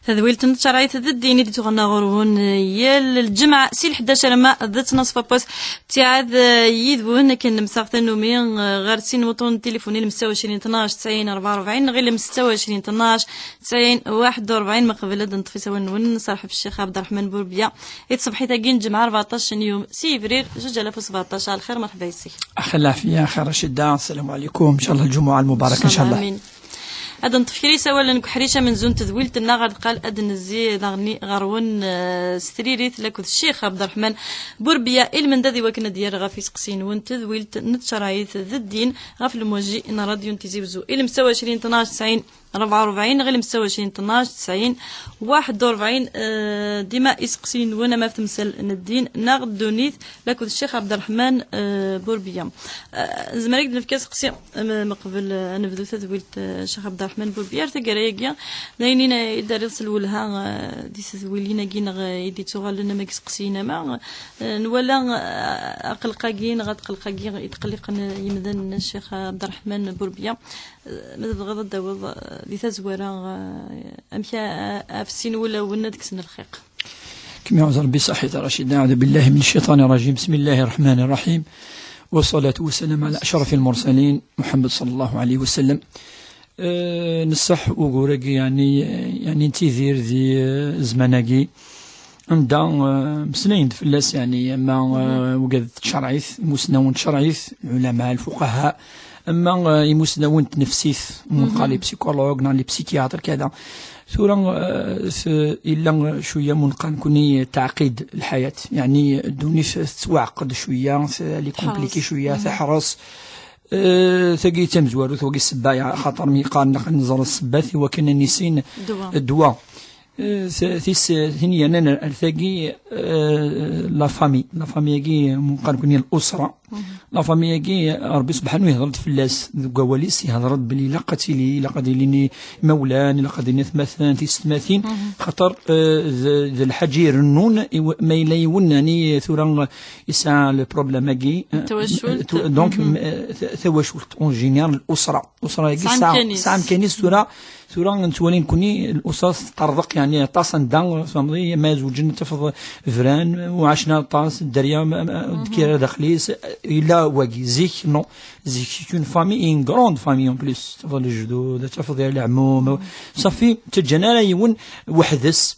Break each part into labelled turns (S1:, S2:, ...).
S1: تذويلت نتشرعيت الديني دي تغنى غرون يال الجمعة سي 11 ما ذات نصف باس تاعذ يذون كان مساقط نومي غير سين وطون تليفوني 26 12 90 44 غير 26 12 90 41 ما قبل هذا نطفي سوا نون صاحب الشيخ عبد الرحمن بوربيا يتصبحي تاكين الجمعة 14 يوم سي فبراير 2017 على خير مرحبا يسي
S2: اخي العافية خير رشيدة السلام عليكم ان شاء الله الجمعة المباركة ان شاء الله
S1: امين. هذا نتفكري سوا لنك حريشه من زون تذويلت النغد قال ادن الزي غني غرون ستريريت لك الشيخ عبد الرحمن بوربيا من ذي وكنا ديال غافي سقسين وانت تذويلت نتشرايث ذا الدين غاف الموجي ان راديو تيزيبزو الى مساوي 20 12 90 44 غير مساوي 20 12 90 41 ديما يسقسين وانا ما تمثل الدين ناغد دونيت لك الشيخ عبد الرحمن بوربيا زمريك نفكاس قسي ما قبل نبدو تذويلت الشيخ عبد الرحمن بوربيا تقرايا داينينا يدرس الولها دي تذويلينا كينا يدي تغال لنا ما كيسقسينا ما ولا اقلقاكين غاد قلقاكين يتقلق يمدن الشيخ عبد الرحمن بوربيا ماذا غدا داوض دي تزويرا امشي في السين ولا ولنا سن الخيق
S2: كما يعذر بصحة رشيد. أعوذ بالله من الشيطان الرجيم. بسم الله الرحمن الرحيم والصلاة والسلام على أشرف المرسلين محمد صلى الله عليه وسلم. نصح وقورك يعني انتظير ذي زماناكي عندها مسنين فلاس يعني اما وقد تشرعيث مسنون تشرعيث العلماء الفقهاء اما يمسنون نفسيث منقالي بسيكولوج نالي بسيكياتر كذا ثورا إلا شوية منقان كوني تعقيد الحياة يعني دوني توعقد شوية لي كومبليكي شوية تحرص ثقي تمزوار وثوقي السبايع خاطر ميقال نزر السباثي وكان نسين الدواء ثانيا انا ارثاقي لا فامي كي مقارن كوني الاسره لا فامي كي ربي سبحانه يهضر فلاس قواليس يهضر بلي لا قتيلي لا قديليني مولان لا قديليني ثماثان تيستماثين خاطر ذا الحجير النون ما يليونني ثورا يسعى البروبليم كي دونك تواشلت اون جينيرال الاسره كي ساعه كانيس ثورا نتولين كوني الاسره تطرق يعني طاسن دان فهمتي ما زوجين تفض فران وعشنا طاس الدريا كي داخليس الا واقي زيك نو زيك اون فامي ان غروند فامي اون بليس تفضل الجدود تفضل العموم صافي تجانا يون وحدث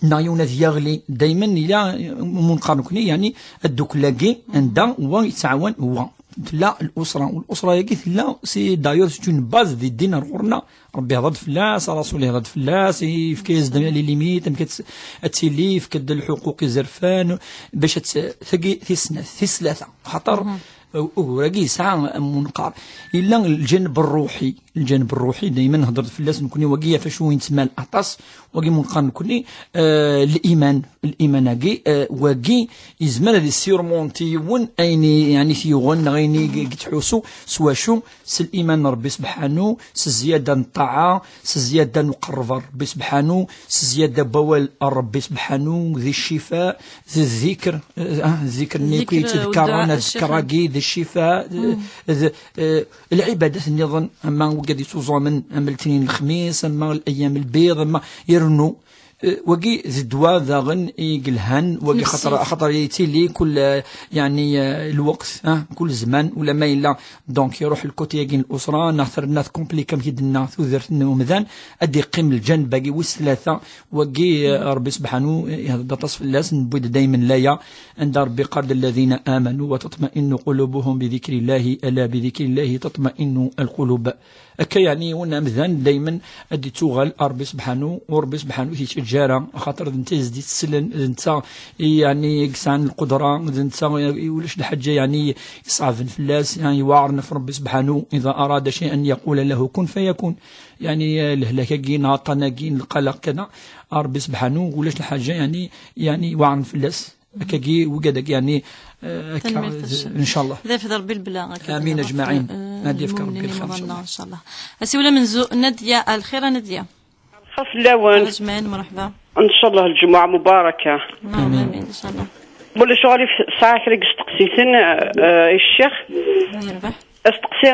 S2: نايونا دياغلي دائما الى منقارن كوني يعني الدوك لاكي عندها ويتعاون هو لا والاسره ياكي لا سي دايور سي اون باز دي الدين رغورنا ربي هضر فلاس رسوله هضر فلاس يفكيز لي ليميت تسيليف كد الحقوق زرفان باش ثقي ثلاثه خاطر وراكي ساعه منقار الا الجانب الروحي دائما نهضر فلاس نكوني واقيه فاش وين تسمى الاطاس واقي منقار نكوني الايمان كي واقي يزمر هذه سيرمونتي ون ايني يعني في غن غيني تحوسو سوا شو الايمان ربي سبحانه زياده الطاعه زياده نقرب ربي سبحانه زياده بوال ربي سبحانه ذي الشفاء ذي الذكر الذكر نيكي تذكرنا ذكراكي ذي الشفاء العبادات النظام اما وقد يتوزع من الاثنين الخميس اما الايام البيض اما يرنو وقي الدواء ذاغن يقلهن وقي خطر يتيلي كل يعني الوقت كل زمان ولا ما الا دونك يروح الكوتي يقين الاسره ناثر الناس كومبليكا كيدنا ثوذرت ومذان ادي قيم الجنب باقي وثلاثه وقي ربي سبحانه هذا تصف الناس نبود دائما لايا عند ربي قال الذين امنوا وتطمئن قلوبهم بذكر الله الا بذكر الله تطمئن القلوب هكا يعني وانا مذان دائما ادي توغل ربي سبحانه وربي سبحانه تيجارة خاطر انت زدي تسلن انت يعني يقسان القدره انت ولاش الحاجه يعني يصعب في الناس يعني يوعرنا في ربي سبحانه اذا اراد شيئا يقول له كن فيكون يعني الهلاكه كاين عطنا كاين القلق كذا ربي سبحانه ولاش الحاجه يعني يوعرنا في الناس كاكي وكذاك يعني ان شاء الله
S1: ذا في ضرب البلا
S2: امين اجمعين نادي افكار ربي الخير
S1: ان شاء الله اسيوله من زو ناديه الخير ناديه
S3: خف اللون
S1: أجمعين مرحبا
S3: ان شاء الله الجمعه مباركه
S1: امين ان شاء الله
S3: بقول شغالي في ساعه كريك تقسيتن الشيخ
S1: يربح
S3: استقسي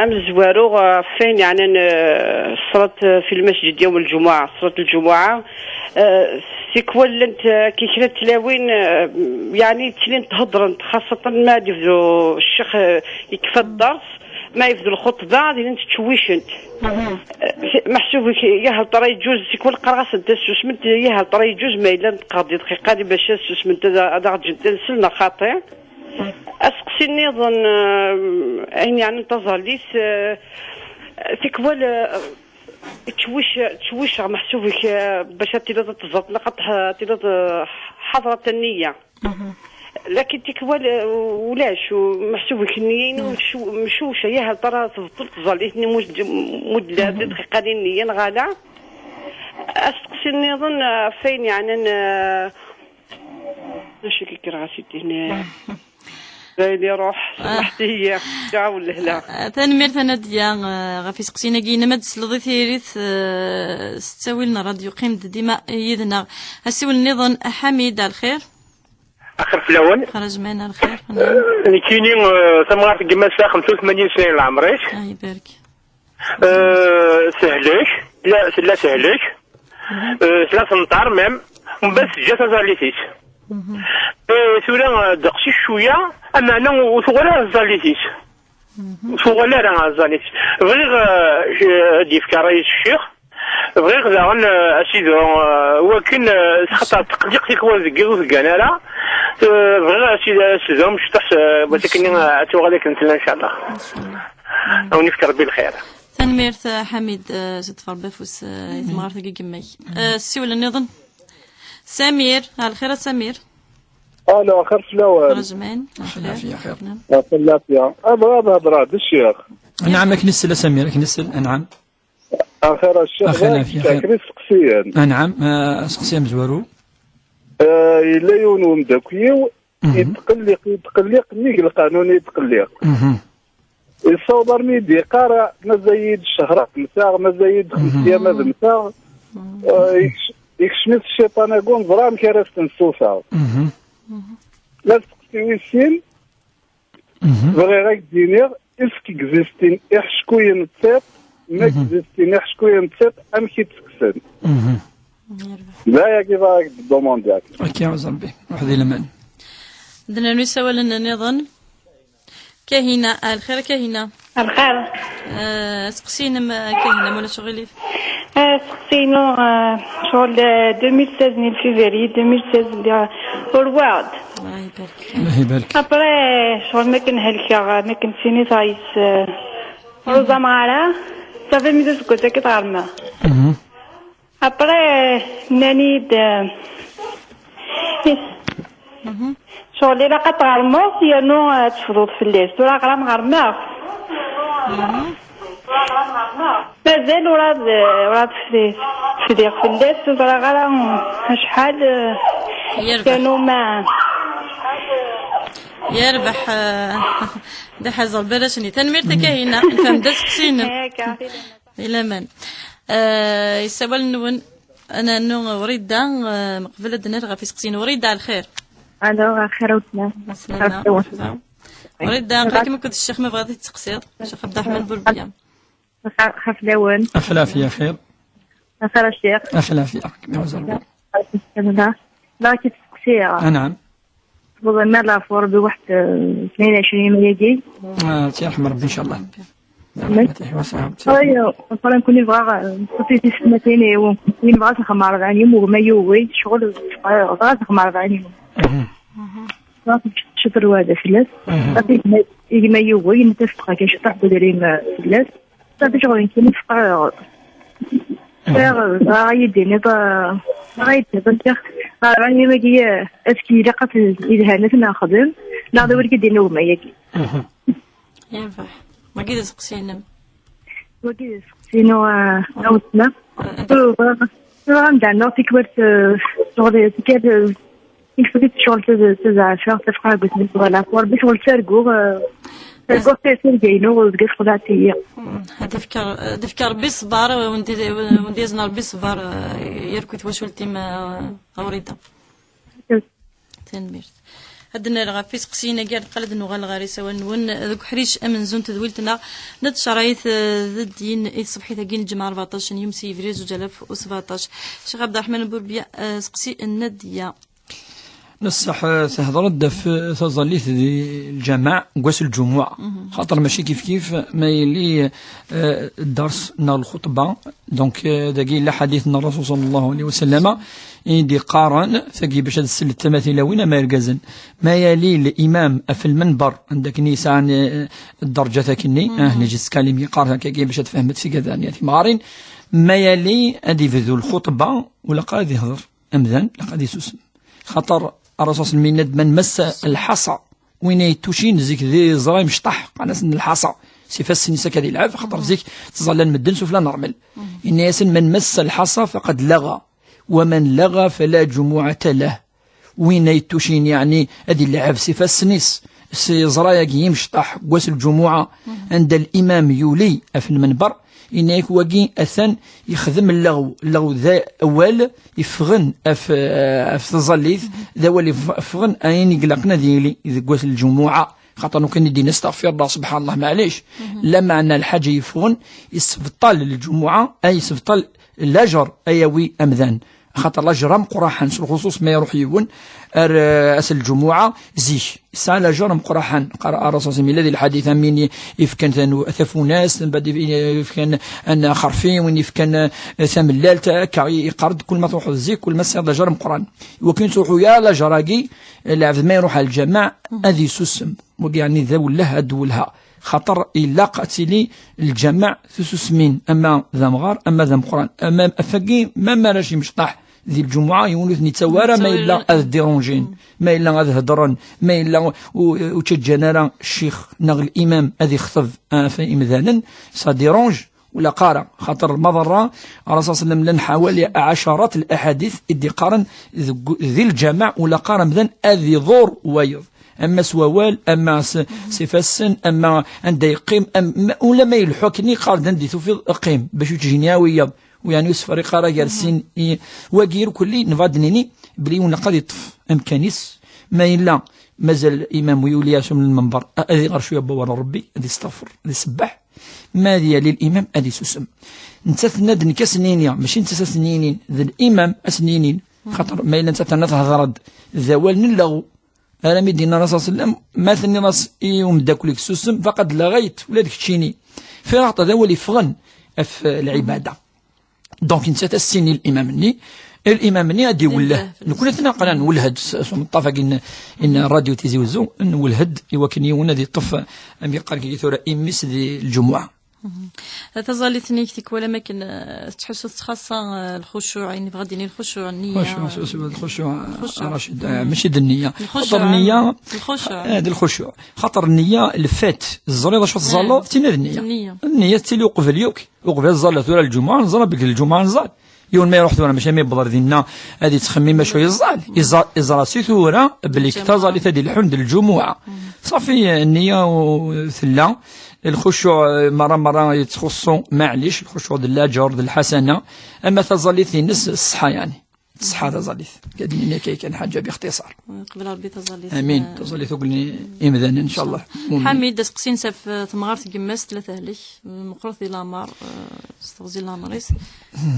S3: ام الزوارو فين يعني صلاة في المسجد يوم الجمعة، صلاة الجمعة سيكوال انت كي كنا تلاوين يعني تلين تهضرن خاصة ما يفدو الشيخ يكفى الدرس ما يفدو الخطبة ديال انت تشويشنت محسوب يا هل ترى يجوز سيكوال قراص انت سوسمنت يا هل ترى يجوز ما الا قاضي دقيقة باش سوسمنت هذا جدا سلنا خاطئ اسقسي نظن يعني انتظر ليس تكوال تشويش محسوبك باش تيلا تزط لقد تيلا حضرة النية لكن تكوال ولاش محسوبك النيين مشوشه يا هل ترى تفضل تظليتني مد دقيقة النية غالا اسقسي نظن فين يعني ماشي كي كراسيتي هنا بايدي روح صحتي جاو لهلا
S1: تنمير ثنديا غافي سقسينا كينا ما تسلضي ثيريث ستاويلنا راديو قيم ديما يدنا السيول النظام حميد الخير
S4: اخر في الاول
S1: خرج معنا الخير
S4: كاينين ثمار في قماشه 85 سنه لعمريش
S1: يبارك
S4: سهلك لا سهلك ثلاث نطار ميم بس جات زاليتيش سورا دقشي شويه اما انا وثغلا زاليتيش ثغلا راه زاليتيش بغيغ ديف كرايس الشيخ بغيغ داغن اسيدو ولكن خاطر تقليق تيكون ذكيو ذكانالا بغيغ اسيدو مش تحت ولكن توغاليك نتلا ان شاء الله او نفكر بالخير
S1: تنمير حميد ستفر بفوس يتمغار ثقي كمي السيول النظام سمير على خير سمير
S5: الو خير فلاوان
S1: رجمان
S2: خلافية خير
S5: خلافية ابغى هضره بالشيخ
S2: نعم كنسل سمير كنسل نعم
S5: اخر الشيخ
S2: خلافية
S5: خير سقسيا
S2: نعم سقسيا مزوارو
S5: الا يونو مداكيو يتقلق نيك القانون يتقلق يصور ميدي قارع ما زايد شهر مساغ ما زايد 5 ايام مساغ يكشمس الشيطان يقول ضرام كراس تنسوسا لا تقسي ويسين بغي غاك دينير اسكي كزيستين يحشكوين تسيط ما كزيستين يحشكوين تسيط ام كي تسكسن لا يا كيف راك بالدومون ديالك
S2: اوكي يا ربي واحد الى
S1: عندنا نسوى لنا نظن كاهنة الخير كاهنة
S6: الخير
S1: سقسينا كاهنة مولا شغلي
S6: سقسينو شغل 2016 من فيفري 2016 والوعد
S1: الله يبارك
S2: الله يبارك
S6: ابري شغل ما كنهلكا ما كنسيني تايس روزا مارا صافي ميزو سكوتا كتغرما ابري ناني شغل إلا كتغرمو يانو تفضل في الليل ولا غرام غرماغ مازال وراد في ديق في الليل ولا غرام شحال كانوا ما
S1: يربح ده حزل بلاشني تنمير تكاهينا فهم داس قسينا إلى من يسوال نون أنا نو وريدا مقبلة دنيا غافي سقسينا وريدا الخير
S6: الو خير وسلام
S1: السلام وريدا قلت ما كنت الشيخ ما بغيتي تقصير الشيخ عبد الرحمن بوربيام
S6: خفلاون
S2: أخلافية خير
S6: خير الشيخ
S2: أخلافية يا زربي
S6: لا كي تقصير
S2: نعم
S6: تفضل ما لا فور بواحد 22 مليجي
S2: تيرحم ربي إن شاء الله
S6: ايوا مثلا كوني بغا صافي سنتين وكوني بغا تخمر 40 يوم وما يوي شغل بغا تخمر 40 يوم صافي شكر هذا فلاس صافي ما يوي نتفق كيشطح بدرين فلاس صافي شغل كاين فقر غايديني غايديني راني ما كي اسكي لقات الهانات ناخذهم لا دور كيدير وما ياكي
S1: ينفع ما كيدا سقسينا
S6: ما كيدا سقسينا عاودنا عندنا فكرة شغل كاد يكفيك شغل تزعفها تفقع قلت لك ولا فور بشغل ترقو ترقو جاينو وبقيت خدعتي
S1: دفكر بصبر وندي زنار بصبر يركض وشولتي ما أوريدا تنمير هدنا الغافي سقسينا قال قلد نغال غاري سواء نون ذوك حريش امن زون تدويلتنا ند شرايث ذدين صبحي ثقين الجمعة 14 يوم سيفري 2017 الشيخ عبد الرحمن البوربيا سقسي الندية
S2: نصح تهضرد في تظليت الجماع قوس الجمعة خاطر ماشي كيف ما يلي الدرس نا الخطبة دونك داكي لا حديثنا الرسول صلى الله عليه وسلم يدي قارن ثقي باش تسل التماثيل وين ما يرقزن ما يلي الإمام في المنبر عندك نيسان الدرجة ثاكني نجي كلمي قارن كي باش تفهمت في كذا يعني مغارين ما يلي ادي في ذو الخطبة ولا قاعد يهضر أمذن لا قاعد يسوسم خاطر الرسول صلى الله عليه وسلم من مس الحصى وين يتوشين زيك ذي زراي مشطح قناة الحصى سيفاس نسا كذي العاب خاطر زيك تظل المدن سفلا نرمل إن ياسن من مس الحصى فقد لغى ومن لغى فلا جمعة له وين يتوشين يعني هذه اللعب سيفاس نيس زرايا كي مشطح قواس الجمعة عند الإمام يولي في المنبر إنك واقي أثن يخدم اللغو ذا أول يفغن في تظليث ذا ولي يفغن أين يقلقنا ديالي إذا قوات الجمعة خاطر كان يدي نستغفر الله سبحان الله معليش لا معنى الحاجة يفغن يسبطل الجمعة أي يسبطل الأجر أيوي أمذان خاطر الأجر مقراحا الخصوص ما يروح يون أس الجمعة زيش سال جرم قرحان قرأ الرسول صلى الله عليه وسلم الحديث من يفكن ثفو ناس بعد يفكن أن خرفين وين يفكن ثم الليل يقرد كل ما تروح الزيك كل ما سير جرم قرآن وكنت تروحوا يا لا جراجي العبد ما يروح على الجماع هذه سسم يعني ذو لها دولها خطر إلا قاتلي الجماع سسمين أما ذا مغار أما ذا قرآن أما أفقي ما ماشي مشطح ذي الجمعة يونث نتوارى ما إلا أذ ديرونجين ما إلا أذ هدران ما إلا وتجنرا الشيخ نغ الإمام أذي خطب في إمذانا ساديرونج ولا قارع خاطر المضرة الرسول صلى الله عليه وسلم لن حوالي عشرات الأحاديث إدي قارن ذي الجماع ولا قارن مذن أذي ضور ويض أما سوال أما سفسن أما عند يقيم ولا ما يلحقني قارد عندي توفي قيم باش تجينياوية ويعني يوسف رقارة جالسين واجير كلي نفادنيني بلي ونقد يطف أمكانيس ما إلا مازال الإمام يولياس من المنبر أذي غرشو يبوار ربي أذي استغفر أذي سبح ما ذي للإمام أذي سسم نتثنى دنك سنينيا ماشي نتثنى سنينين ذي الإمام أسنينين خاطر ما إلا نتثنى تهضرد ذوال نلغو أنا مدينا الرسول صلى الله عليه وسلم مثلني راس يوم داكوليك سسم فقد لغيت ولا ديك تشيني في رعطة ذوال يفغن في العبادة دونك نسيت السيني الإمام ني أدي وله نكون نتناقل نولهد متفق إن الراديو تيزي وزو نولهد يوكن يونا دي طف أم يقال كي ثورة إمس دي الجمعة
S1: تظل ثنيكتك ولا ممكن تحسوا خاصة الخشوع يعني بغديني الخشوع النية
S2: الخشوع راشد ماشي النية خاطر النية الخشوع خاطر النية الفات الزريضة شو تظل تينا النية تيلي وقف اليوك وقف الزلة ثورة الجمعة نزل بك الجمعة نزل يوم ما يروح ثورة ماشي ما يبضر دينا هذه تخمم شوية يزال إزراسي ثورة بليك تظل تدي الحمد الجمعة صافي النية وثلا الخشوع مرة يتخصوا معليش الخشوع ديال الأجر ديال الحسنة أما تظليث الناس الصحة يعني الصحة تظليث كادين كان حاجة باختصار
S1: قبل ربي تظليث
S2: أمين تظليث وقلني إمذان إن شاء الله
S1: حميد داس قسين ساف تمغارت جماس ثلاثة لي مقرث الأمر استغزي الأمريس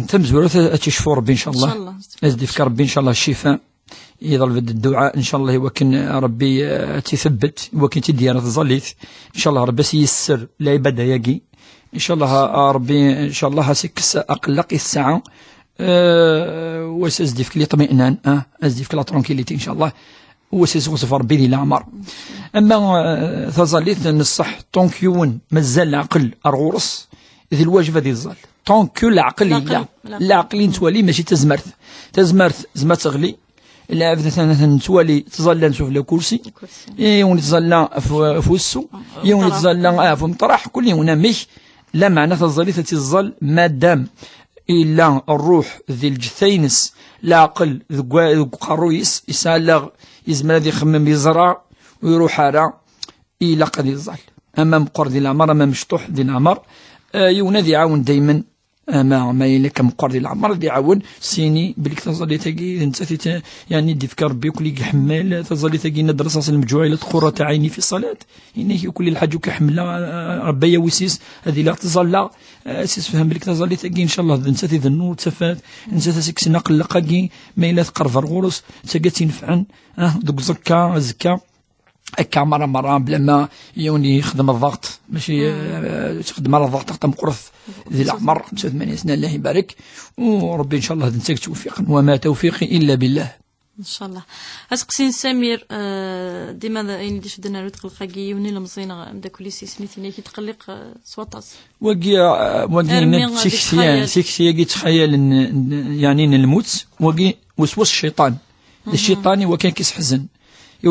S2: تم زورة تشفور ربي إن شاء الله أزدي فكر ربي إن شاء الله الشفاء يظل بد الدعاء إن شاء الله وكن ربي تثبت وكن تدير تظليث إن شاء الله ربي سيسر العبادة يجي إن شاء الله ربي إن شاء الله هسكس أقلق الساعة وسأزدي فيك الاطمئنان أزدي فيك الترانكيليتي إن شاء الله وسيسوف ربي ذي الأعمار أما تظليث نصح طونكيون مازال العقل أرغورس ذي الواجب ذي الظل طونكيو العقل العقل تولي ماشي تزمرث زما تغلي لا مثلا توالي تظل نشوف له كرسي يوم تظل في وسو يوم تظل في مطرح كل يوم مش لا معنى تظل تظل ما دام إلا الروح ذي الجثينس لا عقل ذو قرويس يسالغ يزمر ذي خمم يزرع ويروح على إلا قد يظل أما مقر ذي العمر أما مشطوح ذي العمر يونادي عاون دايما ما إلا كمقرر العمر دي عاون سيني بليك تظلي تاقي انت يعني دي فكر بيك لي حمال تظلي تاقي ندرس المجوع إلى قرة عيني في الصلاة إنه كل الحاج كحملة ربي وسيس هذه لا تظل سيس فهم بليك تظلي تاقي إن شاء الله انت ذي النور تفات انت تسكس نقل لقاقي ما إلا تقرف الغرس تاقي نفعا دوك زكا هكا مرة بلا ما يوني يخدم الضغط ماشي تخدم على الضغط تخدم قرث ذي العمر 85 سنة الله يبارك وربي إن شاء الله تنساك توفيقا وما توفيقي إلا بالله
S1: ان شاء الله. اسقسين سمير ديما يعني ديش بدنا نتقلق يوني المزينه مدا كل شيء سميتيني كي تقلق سواطاس
S2: وقي سيكسيا كي تخيل يعني نموت وقي وسوس الشيطان وكان كيسحزن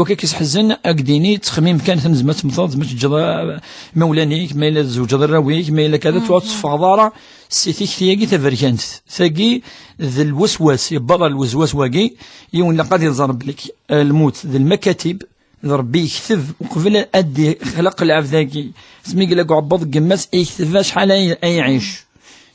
S2: كي كيسحزن اكديني تخميم كان تنزمت تمضض مش جدا مولانيك ما الا زوج دراويك ما الا كذا توصف فضاره سيتي ثياقي تفركانت ثاقي ذي الوسواس يبقى الوسواس واقي يون لقد يضرب لك الموت ذي المكاتب ربي يكتب وقبل ادي خلق العبد ذاكي سمي لك عبط قماس يكتب شحال اي يعيش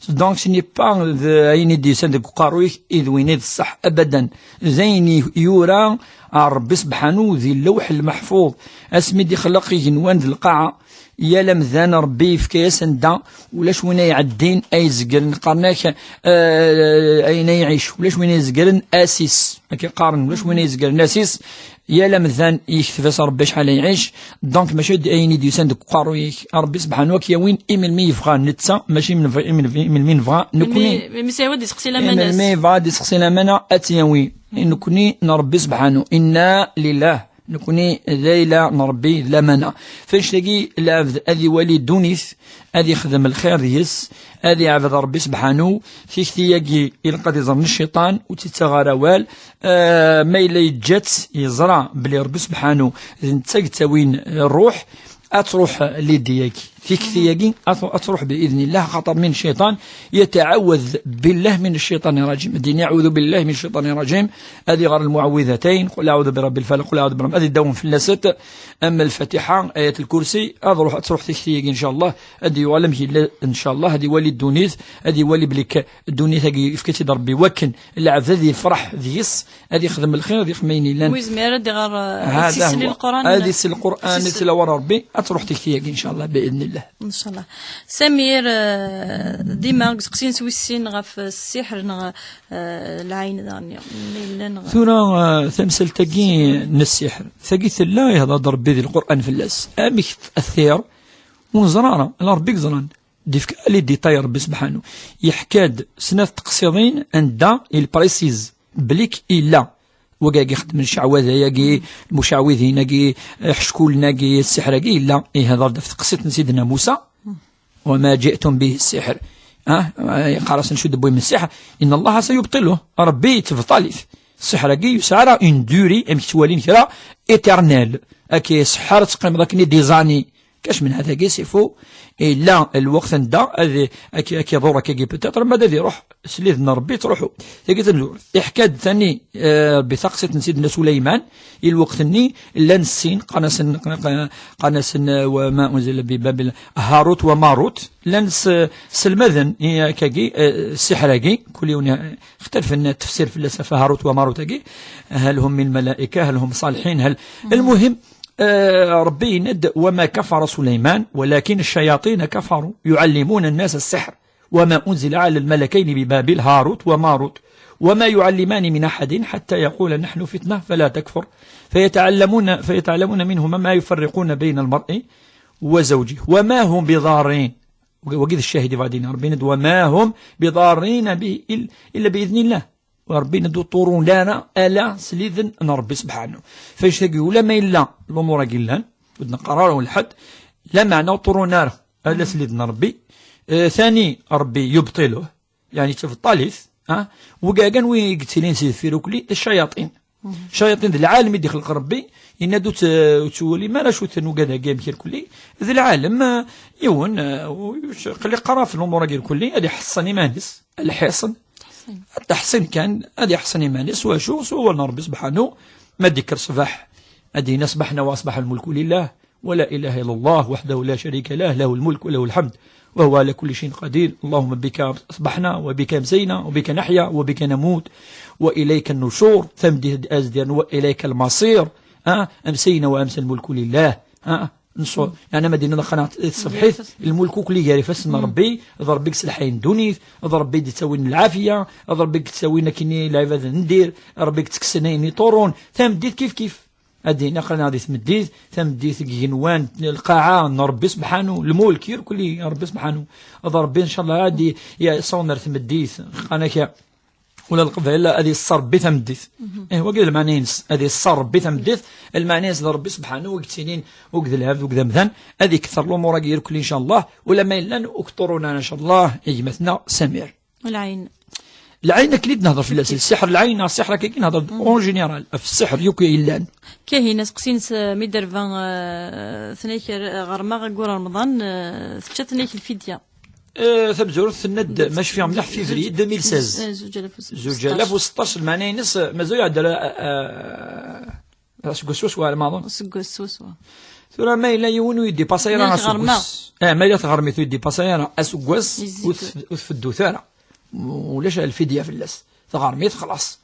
S2: دونك سي ني با عيني دي سندك قارويك اذ وين الصح ابدا زيني يورا ربي سبحانه ذي اللوح المحفوظ اسمي دي خلقي جنوان ذي القاعه يا لمذان ربي في كيس ندا ولاش وين يعدين اي زقرن قرناك اين يعيش ولاش وين يزقرن اسيس ما كيقارن ولاش وين يزقرن اسيس يا لمذان يكتفاس ربي شحال يعيش دونك ماشي اين دي سندك قارويك ربي سبحانه كيوين ايمن مي يفغى نتسا ماشي من مين فغا نكوني
S1: مي سي ودي سقسي لا مناس
S2: مي فادي سقسي لا منا اتيوي نكوني نربي سبحانه إنا لله نكوني ليلة نربي لمنا فاش تلاقي العبد هذه ولي دونيث هذه يخدم الخير ديس هذه عبد ربي سبحانه فيك تيجي يلقى يزرن الشيطان وتتغارى وال ما إلا يتجات يزرع بلي ربي سبحانه تسوين الروح أتروح لديك فيك ثياقين أتروح بإذن الله خطر من الشيطان يتعوذ بالله من الشيطان الرجيم الدين يعوذ بالله من الشيطان الرجيم هذه غير المعوذتين قل أعوذ برب الفلق قل أعوذ برب هذه الدوم في اللاسات أما الفاتحة آية الكرسي أتروح فيك ثياقين إن شاء الله هذه يعلم إن شاء الله هذه ولي الدونيث هذه ولي بلك الدونيث هذه في كتير ربي وكن العبد هذه فرح ذيس هذه يخدم الخير هذه خميني لان
S1: ويزمير هذه غير
S2: هذا القرآن هذه القرآن تلاوة ربي أتروح ثياقين إن شاء الله بإذن الله
S1: ان شاء الله. سمير ديما قسقسين سويسين غف السحر نغ العين يعني
S2: ثورة ثمثل تقي السحر ثقي ثلا يهضر ربي ذي القرآن في اللاس أمك أثير ونزرارة ربي زران ديفك اللي دي طاير ربي سبحانه يحكاد سنة تقصيرين عند البريسيز بليك إلا وقاقي يخدم الشعوذة ياقي المشعوذين ياقي حشكول ناقي السحر ياقي لا هذا دفت قصة سيدنا موسى وما جئتم به السحر قارس نشد بوي من السحر إن الله سيبطله ربي تفطالف السحر ياقي يسعر ان دوري ام كتوالين كرا ايترنال اكي سحر تقيم ذاك ديزاني كاش من هذا كي سيفو إلا الوقت دا هذه أكي ضرورة كي بتاتر ماذا ذي روح سليذنا ربي تروحوا تيجي تنزور إحكاد ثاني بثقسة سيدنا سليمان الوقت ني لا نسين قناسن وما أنزل ببابل هاروت وماروت لنس سلمذن كاجي السحراجي كل يوم اختلف التفسير في الفلسفة هاروت وماروت كاجي هل هم من الملائكة هل هم صالحين هل المهم ربي ند وما كفر سليمان ولكن الشياطين كفروا يعلمون الناس السحر وما أنزل على الملكين ببابل هاروت وماروت وما يعلمان من أحد حتى يقول نحن فتنة فلا تكفر فيتعلمون منهما ما يفرقون بين المرء وزوجه وما هم بضارين وقيد الشاهد بعدين ربي ند وما هم بضارين به إلا بإذن الله وربي ندو طورون لانا ألا سليذن نربي سبحانه فاش تقول لما إلا الأمور قلان بدنا قرار الحد لا معنى طورون نار ألا سليذن ربي ثاني ربي يبطله يعني تشوف الطالث وقاقن ويقتلين سيد في ركلي الشياطين الشياطين العالم يدي خلق ربي ينادو تولي ما لا شو ثنو قادا قام كير كلي ذي العالم يون قلي قرا في الأمور قير كلي هذه حصني مانس الحصن التحسين كان هذه أحسن إيمانس وشو سوى ربي سبحانه ما ذكر صباح أدينا أصبحنا وأصبح الملك لله ولا إله إلا الله وحده لا شريك له له الملك وله الحمد وهو على كل شيء قدير. اللهم بك أصبحنا وبك أمسينا وبك نحيا وبك نموت وإليك النشور ثمد أزديا وإليك المصير. أمسينا وأمسى الملك لله. نصور يعني مدينة قناة الصبحيث الملك كل جاري فسنا ربي ضربك سلحين دونيث ضربي تسوين العافية ضربك تسوينا كني العبادة ندير ربك تكسنيني طورون ثمديث كيف أدينا قلنا هذه ثمديث ثمديث جنوان القاعة ربي سبحانه الملك يركلي ربي سبحانه ضربي إن شاء الله عادي يا صونر ثمديث قناك ولا القبائل هذه الصر بثمدث وقد المعنينس هذه الصر بثمدث المعنينس لربي سبحانه وقتينين وقد الهاب وقد مثلا هذه كثر الامور يركل ان شاء الله ولما الا اكثرنا ان شاء الله يجمثنا سمير. العين كليد نهضر في السحر العين السحر كي نهضر اون جينيرال في السحر يوكي الا
S1: كاين ناس قسين ميدر فان ثنيك غرما غور رمضان ثشتنيك الفديه
S2: ثبزور ثند ماشي فيها مليح في فيفري 2016 2016 المعنى نص مازال يعدل سكوسوس ولا ما اظن
S1: سكوسوس
S2: ثم ما الا يونو يدي باسيرا سكوس ما الا تغرمي يدي باسيرا اسكوس وتفدو ثاني ولاش الفديه في اللاس تغرميت خلاص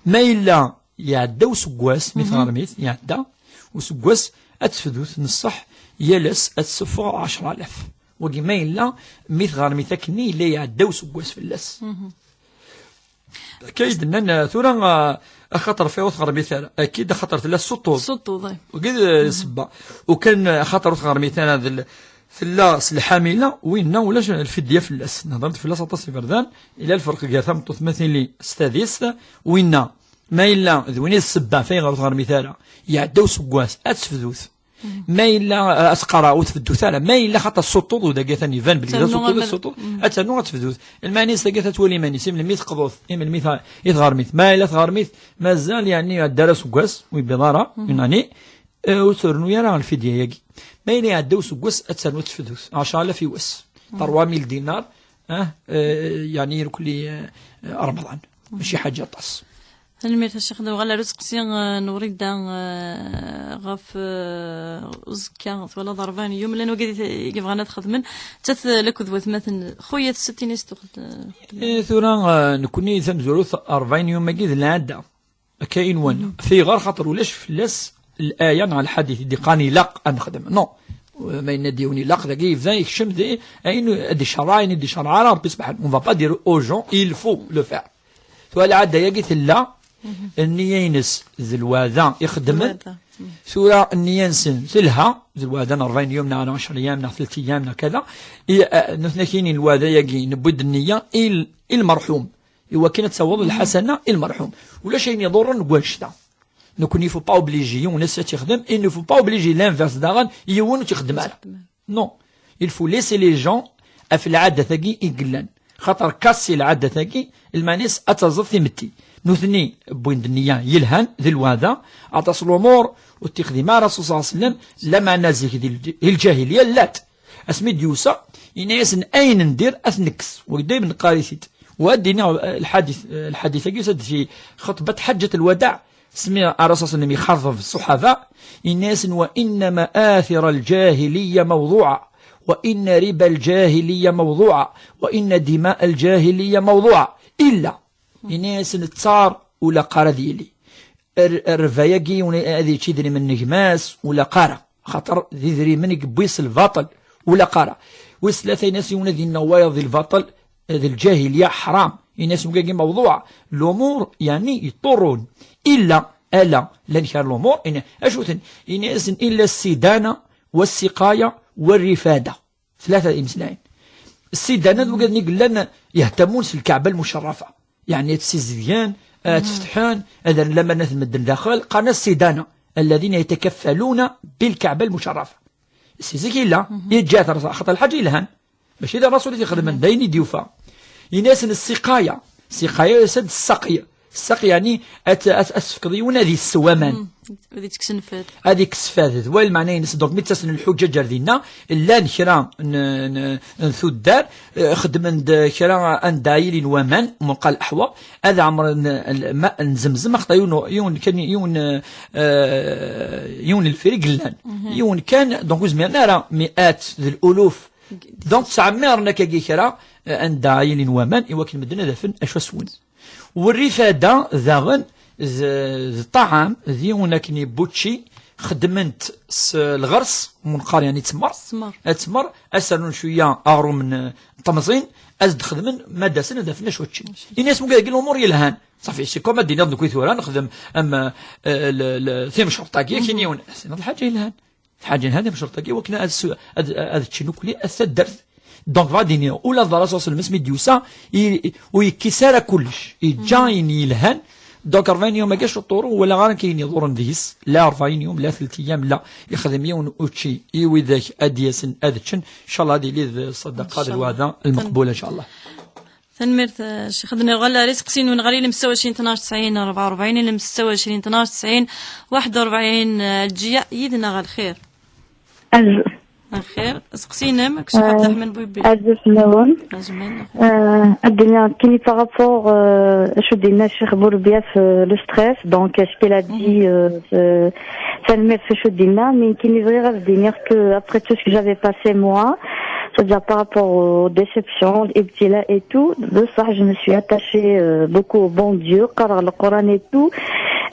S2: ما الا يعداو سكواس مثل غرميت يعدا وسكواس اتفدوث نصح يلس اتسفر 10000 وكما إلا مثل غير مثاكني اللي يعداو سكواس في اللاس كايد أننا ثورا خطر في وثغر مثال أكيد خطر ثلاث سطوط وكذا سبا وكان خطر وثغر مثال هذا في اللاس الحاملة وين ولاش الفدية في اللاس نهضرت في اللاس أطاس بردان إلى الفرق قاثم تمثلي ستاديس وين ما إلا ذوين السبا في غير مثال يعداو سكواس أتفذوث ما إلا أسقرا وتفدو ثالا ما إلا خاطر السطوط ودا ثاني فان بالكدا السطوط أتنو تفدوث المانيس تاكا تولي مانيس من الميث قضوث من الميث يتغرميث ما إلا تغرميث مازال يعني الدرس وكواس ويبضارا يعني وترنو يرى الفدية يجي ما إلا يعدو سكواس أتنو تفدوث 10000 يوس 3000 دينار يعني يركلي رمضان ماشي حاجة طاس
S1: الميت الشيخ دو غالا رزق سين نوريد غاف أزكا ولا ضربان يوم لأنه قد يبغانا تخدمن تث لكذ وثمثن خويا الستين يستخدم
S2: ثورا نكوني ثم زروث 40 يوم مجيد العادة كاين وانا في غير خاطر ولاش فلاس الآية على الحديث دي قاني لق أنخدم نو ما يناديوني لق ذا كيف ذا يكشم ذي أين دي شرعين دي شرعان بيسبح on va pas dire aux gens il faut le faire ثوا العادة يجي لا النيانس ذلواذا يخدم ثورة النيانسن ثلها ذلواذا 40 يوم 10 أيام 3 أيام كذا نثنكين الواذا يجي نبود النية المرحوم إوا كانت تصوض الحسنة المرحوم ولا شيء يضر نقول شتا نكون يفو با اوبليجي وناس تخدم إن يفو با اوبليجي لانفيرس داغن يون تخدم على نو يلفو ليسي لي جون في العادة ثقي يقلن خاطر كاسي العادة ثقي المانيس أتزض ثمتي نثني بوين النية يلهن ذي الواذا أتصل الأمور واتخذي مع رسول صلى الله عليه وسلم لما نازك ذي الجاهلية لات اسمي ديوسا ينايسن أين ندير أثنكس وقداي من قاريسيت وأدينا الحديث يسد في خطبة حجة الوداع سمي الرسول صلى الله عليه وسلم يخرف الصحابة ينايسن وإنما آثر الجاهلية موضوعة وإن ربا الجاهلية موضوعة وإن دماء الجاهلية موضوعة إلا يناس نتصار ولا قارة ديالي الرفايقي هذه تشيدري من نجماس ولا قارة خاطر ذي منك بويس الباطل ولا قارة ويس ثلاثة ناس يونا ذي النوايا ذي الباطل ذي الجاهلية حرام يناس مقاقي موضوع الأمور يعني يضطرون إلا ألا لنكار الأمور أشوثن يناس إلا السيدانة والسقاية والرفادة ثلاثة إمسلين السيدانة وقد نقول لنا يهتمون في الكعبة المشرفة يعني تسيزيان تفتحان هذا لما نثمد الداخل قانا السيدانة الذين يتكفلون بالكعبة المشرفة السيزيكي لا يجات خطر الحاج إلهان باش إذا الرسول يخدم ديني ديوفا يناسن السقاية سقاية يسد السقي السقي يعني أسفكضيون هذه السوامان هذه كسفات وين معناه ينس دونك متسن الحجة جردينا لا نشرا نثو الدار خدم كرا اندايل ومن مقال احوا هذا عمر الماء نزمزم اخطا يون كان يون الفريق لان يون كان دونك زمان نرى مئات الالوف دونك تعمرنا كي كرا عند عايلين ومان يوكل مدنا دفن اشوا سون والرفاده ذاغن الطعام ذي ونكني بوتشي خدمنت الغرس منقار يعني تمر اسرن شويه اغرو من طمزين ازد خدمن ماده سنه دفنا شوتشي الناس مو قال الامور يلهان صافي سي كوم دينا نكوي ثورا نخدم اما ثيم شرطه كي كينيون هذه الحاجه يلهان الحاجه هذه شرطه وكنا هذا تشنوكلي الثدرت دونك غادي ولا الرسول المسمي ديوسا ويكسر كلش يجاين يلهان دونك 40 يوم ما كاش الطورو ولا غير كاين يدور نديس لا 40 يوم لا 3 ايام لا يخدم يوم اوتشي ايوي ذاك ادياسن ادتشن ان شاء الله هذه لي الصدقه الوعده المقبوله ان شاء الله.
S1: تنمرت الشيخ خدنا غلا رزق سين ونغري لمستوى 20 12 90 44 لمستوى 20 12 90 41 الجيا يدنا غير الخير. الخير سقسينا ماكش عبد الرحمن بويبي
S6: عزف نون الدنيا كيني بارابور شو دينا الشيخ بوربيا في لو ستريس دونك اش كيل ا دي تنمر في شو دينا مي كيني فري غاف دينير كو ابري تو سكو جافي باسي موا c'est-à-dire par rapport aux déceptions, l'ibtila et tout, de ça je me suis attachée beaucoup au bon Dieu, car le Coran et tout,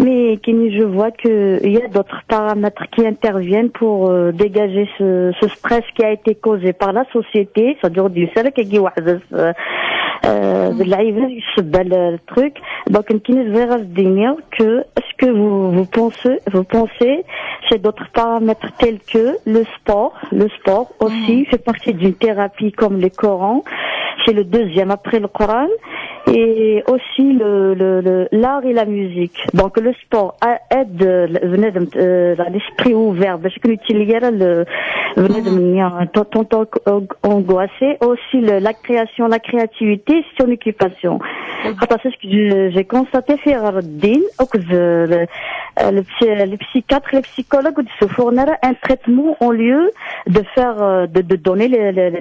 S6: mais je vois qu'il y a d'autres paramètres qui interviennent pour dégager ce stress qui a été causé par la société, c'est-à-dire du seul qui le truc. Donc, que est-ce que vous pensez c'est d'autres paramètres tels que le sport aussi fait partie d'une thérapie comme le Coran, c'est le deuxième après le Coran, et aussi l'art et la musique. Donc le sport aide l'esprit ouvert parce que angoissé, aussi la création, la créativité, c'est une occupation. C'est ce que j'ai constaté faire le psychiatre, les psychologues se fournir un traitement au lieu de faire de donner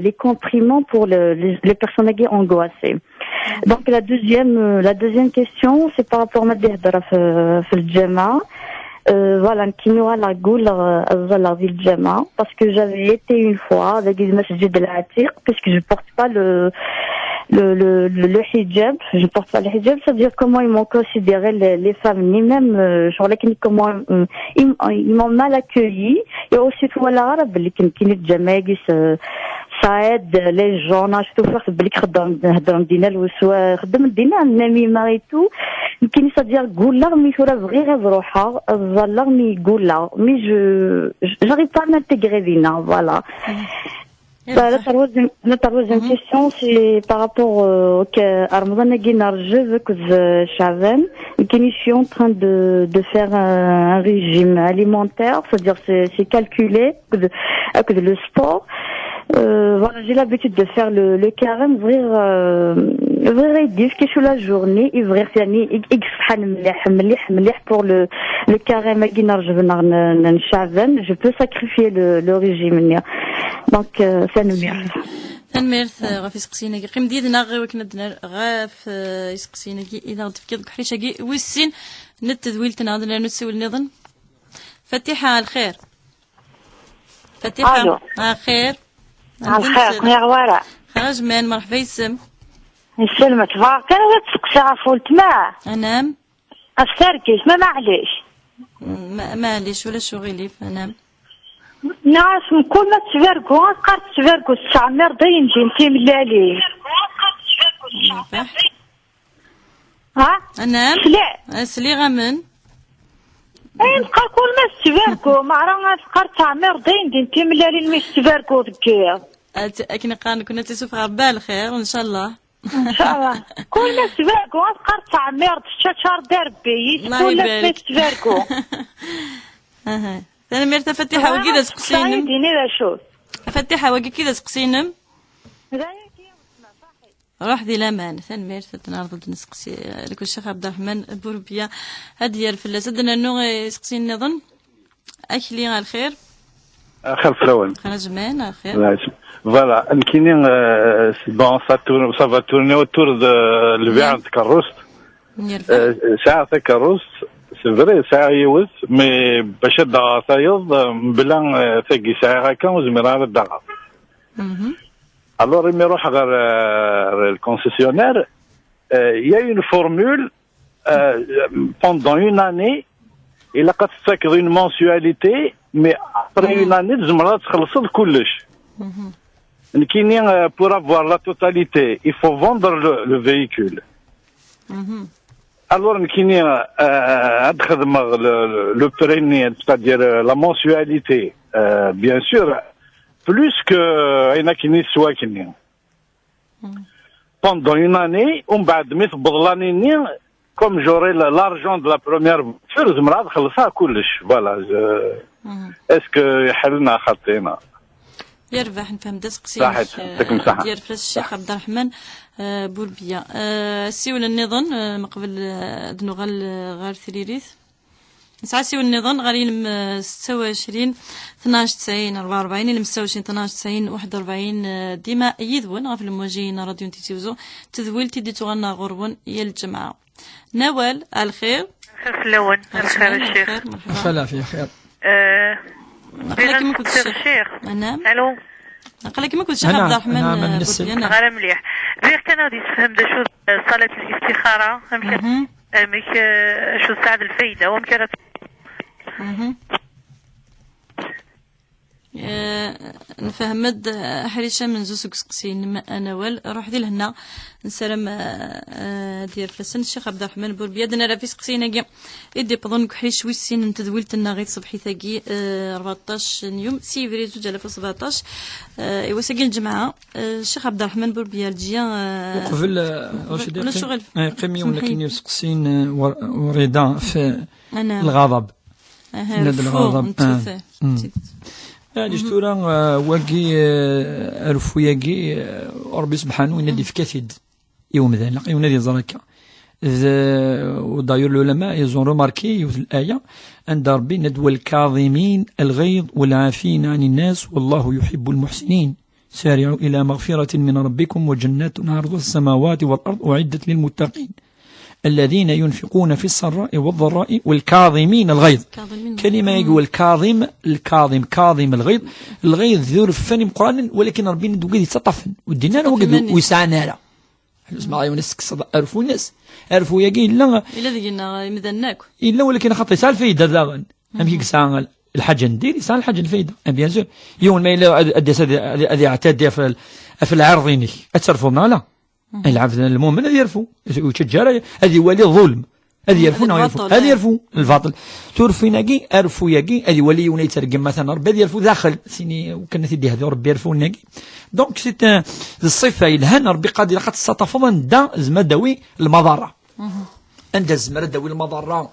S6: les comprimants pour les personnes angoissées. Donc la deuxième question c'est par rapport à في الجامعة voilà qui nous a la goule la ville Jama parce que j'avais été une fois avec le masjid al-Atiq puisque je porte pas le hijab, je porte pas le hijab, c'est-à-dire comment ils m'ont considéré les femmes, ni même genre comment ils m'ont mal accueilli. Et aussi voilà l'arabe qui n'est jamais ça aide les gens à se faire بالك خدام دينا الوسواس خدام دينا النميمه et tout يمكن c'est-à-dire قولها مي شورا بغير بروحها ظل مي قولها مي j'arrive pas à m'intégrer دينا voilà. La troisième question, c'est par rapport à Ramadan Guinar. Je veux que Chaven, je suis en train de faire un régime alimentaire, c'est-à-dire c'est calculé que le sport. Voilà, j'ai l'habitude de faire le carême, ouvrir que la journée, ouvrir pour le carême à Guinar, je peux sacrifier le régime. Donc سنمير
S1: غاف يسقسينا كي قيم ديدنا غير وكنا غاف يسقسينا كي اذا تفكير حريشه كي ويسين نتدويلتنا هذا نسوي النظام فتيحه الخير فتيحه خير
S7: الخير يا غواره
S1: خرج من مرحبا يسم
S7: يسلمك تبارك انا تسقسي عفولت معاه
S1: انام
S7: افسركيش ما معليش
S1: معليش ولا شغلي فنام
S7: ناس كل ما تفرقوا قرت تفرقوا التعمير ضين جنتي ملالي ها
S1: انا
S7: لا
S1: سلي غمن
S7: اي نبقى كل ما تفرقوا ما راه قرت تعمير ضين جنتي ملالي مش تفرقوا ذكير
S1: اكن كنا تسوف غبا الخير ان شاء الله
S7: ان شاء الله كل ما تفرقوا قرت تعمير شهر دربي كل ما تفرقوا
S1: اها أنا مرتا فتحة وكذا سقسينم فتحة وكذا سقسينم روح ذي لامان ثان مرتا تنعرض نسقسي لك الشيخ عبد الرحمن بوربيا هدي الفلاس عندنا نوع سقسين نظن أكلي على الخير
S5: خير فلون
S1: خرج من الخير
S5: فوالا يمكن بون ça va tourner autour de البيع تكروست ساعة تكروست فري ساعة يوز مي باش الدغا تايض بلا ثقي ساعة هكا وزميرها الدغا Alors, il me le concessionnaire, il y a une formule, pendant une année, il a fait une mensualité, mais après une année, je me suis dit que pour avoir la totalité, il faut vendre le véhicule. Alors, le prix, c'est-à-dire la mensualité, bien sûr, plus que pendant une année, comme j'aurai l'argent de la première voiture, je me voilà. Est-ce que حلنا خطينا؟
S1: يربح نفهم داس قصير ديال فلاس الشيخ عبد الرحمن بوربيا سيول النظام مقبل دنو غال ثريريث نسعى سيول النظام غالين 26 12 90 44 إلى 26 12 90 41 ديما يذون غاف المواجهين راديو تيتيوزو تذويل تيدي تغنى غربون يا الجماعة نوال الخير
S7: خير فلون الخير الشيخ
S2: فلا في خير
S1: قال كيما كنت الشيخ
S7: نعم الو
S1: قال كيما كنت الشيخ عبد الرحمن
S7: بوربيا غير مليح غير كان غادي يفهم دا شو صلاة الاستخارة امك شو ساعد الفايدة ومكان
S1: نفهمد حريشة من زوسك سقسين نوال روح دي لهنا نسلم ديال فلسن الشيخ عبد الرحمن بوربيا دنا راه في سقسينا كاع يدي بظن حريش ويسين نتدويلت لنا غير صبحي ثاقي 14 يوم سيفري 2017 ايوا ساقي الجماعه الشيخ عبد الرحمن بوربيا الجيا
S2: قبل واش قيمي ولكن يسقسين ورضا في الغضب
S1: نادي الغضب
S2: يعني شتورا واقي عرفوا ياقي ربي سبحانه ينادي في كثيد يوم ذا لقي ينادي زركا وداير العلماء يزون روماركي في الآية عند ربي ندوى الكاظمين الغيظ والعافين عن الناس والله يحب المحسنين سارعوا إلى مغفرة من ربكم وجنات عرضها السماوات والأرض أعدت للمتقين الذين ينفقون في السراء والضراء والكاظمين الغيظ كلمة يقول الكاظم كاظم الغيظ ذو رفان مقران ولكن ربي ندوي يتطفن ودينا له وقد ويسعنا له اسمع رايون الناس عرفوا الناس عرفوا يقي لا
S1: دينا مذناك
S2: الا ولكن خاطر يسال الفايده داغن امشي كسان الحاجه ندير يسال الحاجه الفايده بيان سور يوم ما الا هذه اعتاد في العرضين اتعرفونا لا العبد المؤمن هذه يرفو وتجارة هذه ولي الظلم هذه يرفون هذه يرفو الباطل تورفيناكي ارفو ياكي هذه ولي ونيترجم مثلا ربي هذه يرفو داخل سيني وكان تدي هذا ربي يرفو ناكي دونك سيت الصفه الهنا ربي قادر قد استطفضن دا زمدوي المضره عند الزمر داوي المضره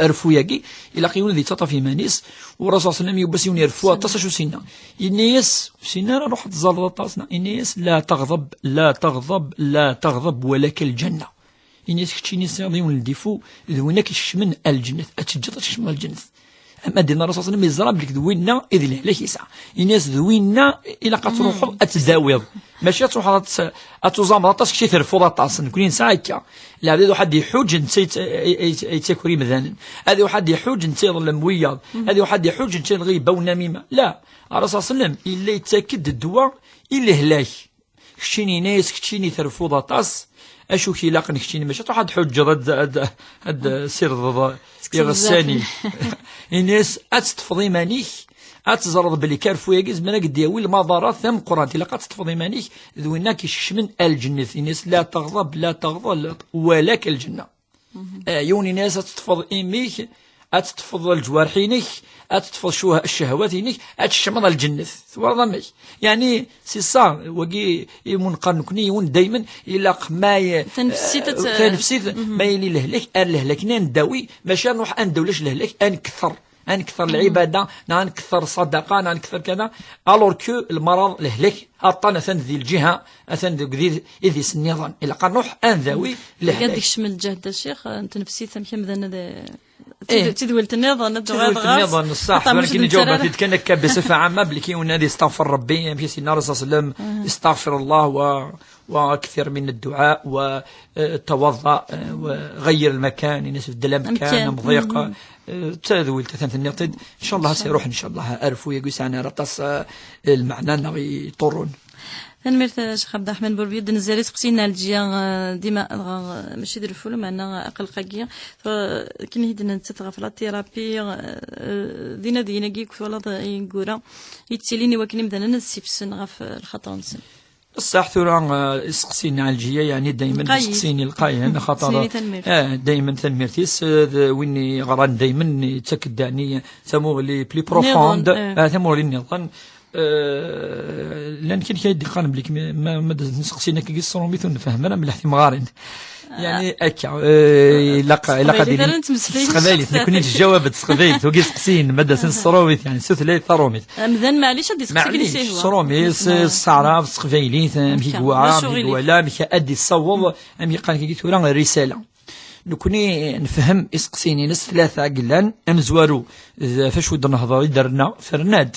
S2: ارفو ياكي الى قيون ذي تطفي مانيس والرسول صلى الله عليه وسلم يبسيون يرفوها تصشو سنة الناس سنة روح تزرد طاسنا الناس لا تغضب لا تغضب لا تغضب ولك الجنة الناس كتشيني سيضيون الديفو ذوينك الشمن الجنة اتجد تشمل الجنة اما دينا الرسول صلى الله عليه وسلم يزرب لك ذوينا اذ له يسعى الناس ذوينا الى قتروحوا اتزاوض ماشي تروح اتزامر طاسك شي ترفض طاس كلين سايكا لا هذا واحد يحوج نسيت يتكوري مثلا هذا واحد يحوج نسيت المويض هذا واحد يحوج نسيت الغيبه والنميمه لا الرسول صلى الله عليه وسلم الا يتاكد الدواء الا هلاك كشيني ناس كشيني ترفض طاس اشو كي لاقني كشيني ماشي واحد حجه هاد سير يغساني الناس اتطفضي مانيك اتزرد بلي كارفو ياكيز مانا قد ياوي المضارات ثم قران الا قتطفضي مانيك ذويناك الشمن الجنة الناس لا تغضب لا تغضب ولك الجنة يوني ناس اتطفض ايميك اتطفض الجوارحينك اتطفض الشهواتينك اتشمض الجنة ورضمي يعني سي صا وكي منقرنكني ون دائما الى ما تنفسيت ما يلي لهلك نداوي ماشي نروح اندولش لهلك انكثر العباده نكثر الصدقه نكثر كذا الور كو المرض لهلك اطن اثن ذي الجهه اثن ذي اذ النظام الى قنوح انذوي لهلك
S1: قد يشمل الجهد الشيخ انت نفسيت ثم مثلا تدولت النظام
S2: النظام الصح ولكن جاوبت كانك بصفه عامه بلكي ونادي استغفر ربي يمشي سيدنا الرسول صلى الله عليه وسلم استغفر الله وكثير من الدعاء وتوضأ وغير المكان الناس في مكان مضيق تذويل تثنت النقطة إن شاء الله سيروح إن شاء الله أعرفوا يقول سانا رطس المعنى أنه يطرون
S1: نمرت شيخ عبد الرحمن بوربيد نزالي سقسينا الجيا ديما ماشي دير الفول معنا اقل قاقيه كاين هيدنا نتسغى في لا ثيرابي دينا كيك ولا ينقورا يتسيليني وكني مثلا السيبسن غف الخطر نسن
S2: الصح ثورا سقسيني على الجيه يعني دائما سقسيني القايه خاطر دائما تنميرتيس ويني غران دائما تاكد يعني ثمو لي بلي بروفوند ثمو لي نظن لان كاين كيدي قانب بليك ما نسقسينا كي الصروميت ونفهم انا ملي مغارين يعني اكا لا قادرين تسقبالي كوني الجواب تسقبالي وكي سقسين ماده الصروميت يعني سوثلي ثروميت
S1: مذن معليش غادي تسقسي
S2: سي هو صروميت الصعراب تسقبالي مكي كواع ولا مكي ادي الصوب امي قال كي تورا الرساله نكوني نفهم اسقسيني ناس ثلاثه قلان امزوارو فاش ود نهضر درنا فرناد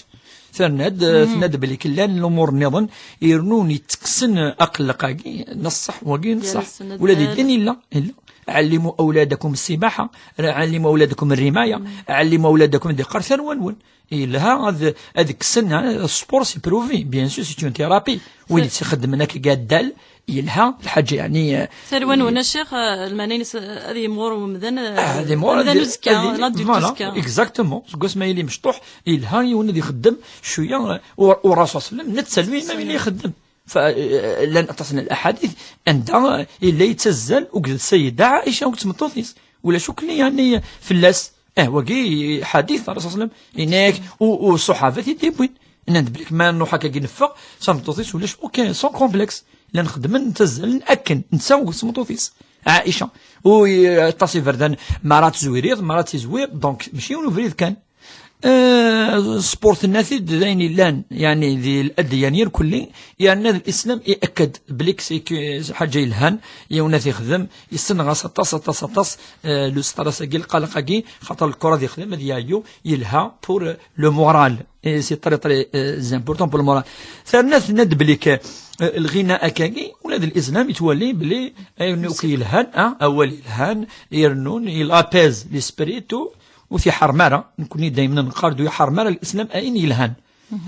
S2: ثناد بلي كلان الامور نظن يرنون يتكسن اقل قاقي نصح وقي نصح ولادي الدين لا علموا اولادكم السباحه، علموا اولادكم الرمايه، علموا اولادكم ديقار ثروان إلها هذيك السنه السبور سي بروفي بيان سور سي اون ثيرابي وين تخدم هناك قادال يلها الحاجه يعني
S1: ثروان وانا الشيخ المعنى هذه مور ومذن
S2: هذه مور فوالا اكزاكتومون كوس ما يلي مشطوح يلها يولي يخدم شويه والرسول صلى الله عليه وسلم نتسلوي ما يلي يخدم فلن أتصل الأحاديث عندها إلا يتزل وقد السيدة عائشة وتمطوطيس ولا شكلي يعني في اللاس وقي حديث الرسول صلى الله عليه وسلم هناك والصحابة يديبوين ندبلك ما نوحا كي نفق تمطوطيس ولا اوكي سون كومبلكس لا نخدم نتزل نأكن نسوق تمطوطيس عائشة وتصي فردان مرات زويريض مرات زوير دونك ماشي ونفريد كان سبورت الناس داين لان يعني ذي الاديانير كلي يعني الاسلام ياكد بليك حاجه يلهان يوناث يخدم يستنغ سطاس لو ستراس كي القلقاكي خاطر الكره دي يخدم ديالو يلها بور لو مورال سي طري زامبورطون بور المورال ثالث ند بليك الغناء كاكي ولاد الاسلام يتولي بلي يلهان اول يلهان يرنون يلابيز لسبريتو وفي حرمارة نكوني دائما نقاردو يا حرمارة الإسلام أين يلهان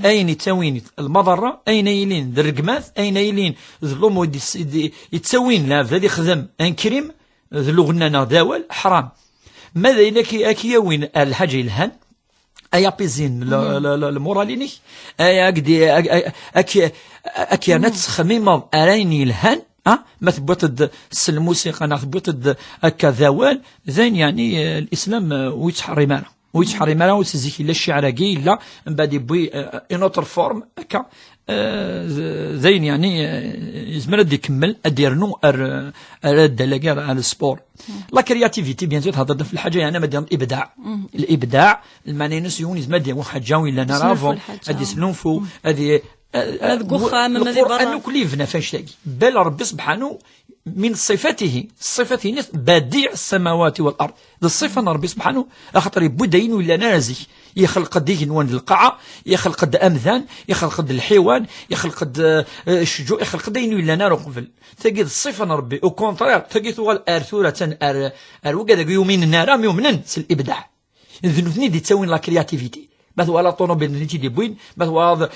S2: أين يتساوين المضرة أين يلين الرقمات أين يلين ظلم يتساوين لا فادي خدم أن كريم ذلو غنانا داول حرام ماذا إلا كي يوين الحاجة يلهان أيا بيزين الموراليني أيا أكدي أكي نتخميم أرين يلهان ما ثبتت الموسيقى انا ثبتت هكا ذوال زين يعني الاسلام ويتحرمنا وتزيك لا الشعر كي لا من بعد يبوي ان اوتر فورم هكا زين يعني يزمر ادي يكمل اديرنو الدلاكير على السبور لا كرياتيفيتي بيان سور تهضر في الحاجه يعني مدير الابداع المعنى ناس يونس مدير حاجه ولا نرافو ادي سنوفو ادي القرآن كليفنا فاش تلاقي بل ربي سبحانه من صفاته بديع السماوات والأرض الصفة ربي سبحانه خاطر يبدين ولا نازي يخلق دينوان القاعة يخلق أمذان يخلق الحيوان يخلق الشجوع يخلق دين ولا نار قبل تجد الصفة ربي او كونترير تجد ثوال ارثورة وكذا يومين النار يومنا الإبداع ذنوثني دي تسوين لا كرياتيفيتي مثلا لا طونوبيل نتي دي بوين مثلا